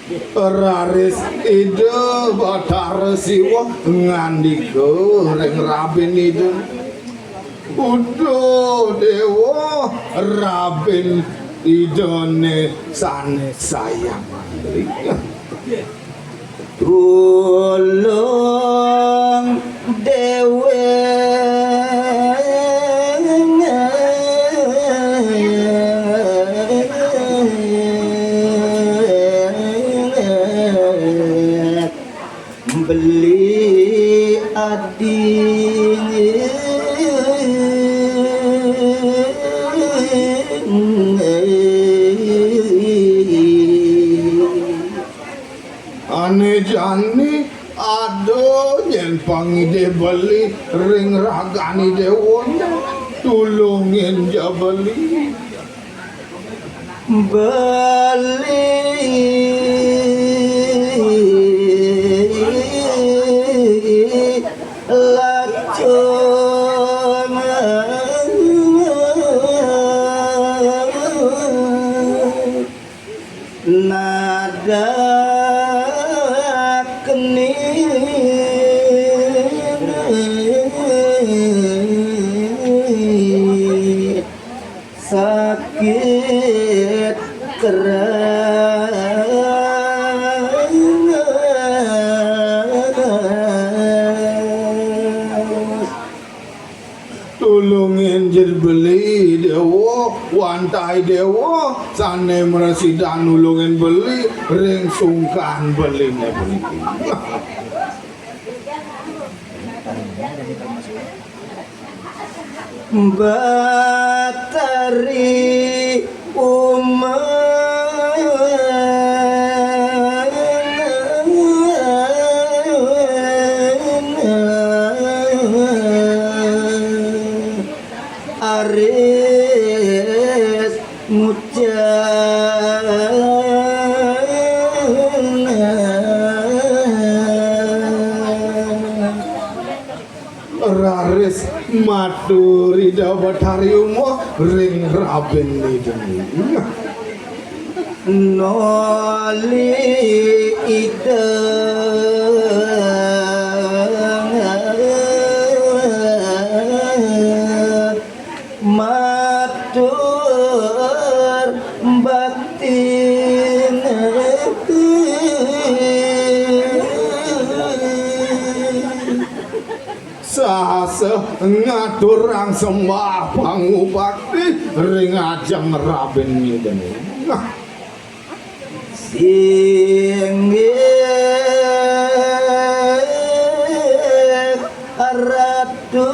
Raris ide Bathara Siwa ngandika ring Raben ide Udo dewa Raben idone sanes sayang tulung dewe beli ading ane jani ado yen pangide beli ring ragani dewonya tulungin jabali beli lacun nada keni sakit keras tulungin jer beli dewa wantai dewa sane meresidan nulungin beli ring sungkan beli beli Batari Aris Raris maturi Bathariumo ring Raben idene noli ide matur batin sase ngaturang sembah pangubakti ring ajeng Raben idene singgih ratu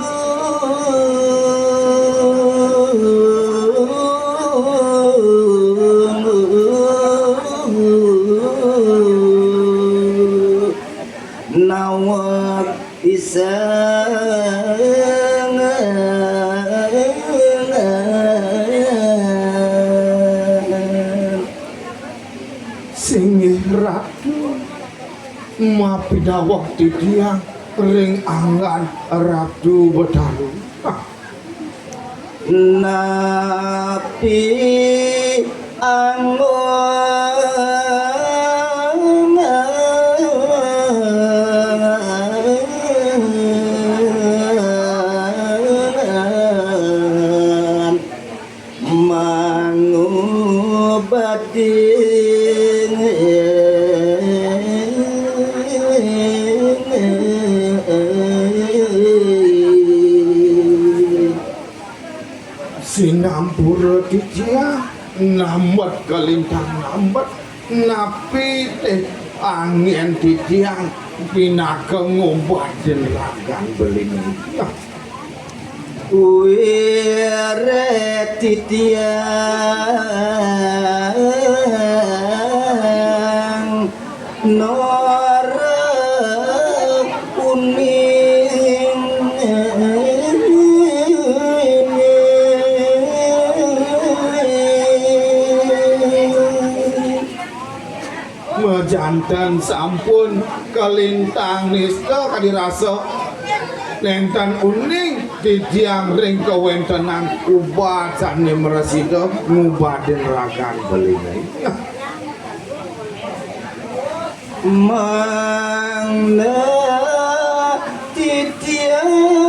nawak isang singgih ratu mapidawak tidiang ring angan Ratu Bathara napi angon mangubati sinampura tijia nambat kalintang nambat napi teh angin titiang pinaka ngobatin ragan belini wire titiang nora kuning jantan sampun kalintang nista kadirasa Nentan uning titiang ring kawentenan ubat sane meresida ngubaden ragan belinai mangna titiang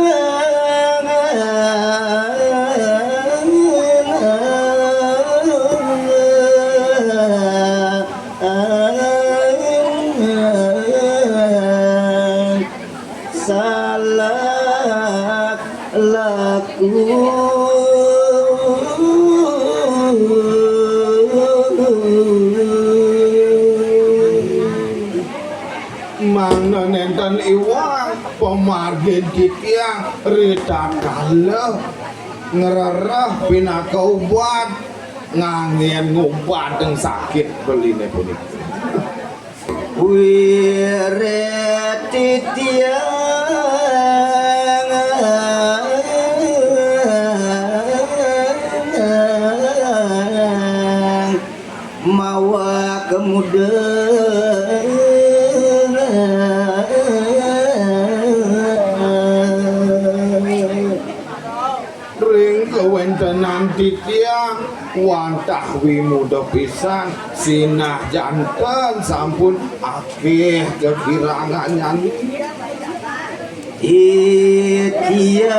salah laku Mana nenten iwang pemargin kikiang rita kalah ngererah pinaka ubat ngangin ngubat yang sakit beline punika wiret titiang mawa kemudian ring kewentenan titiang wantah wimuda pisan sinah janten sampun akeh kekirangan nyanyi titiang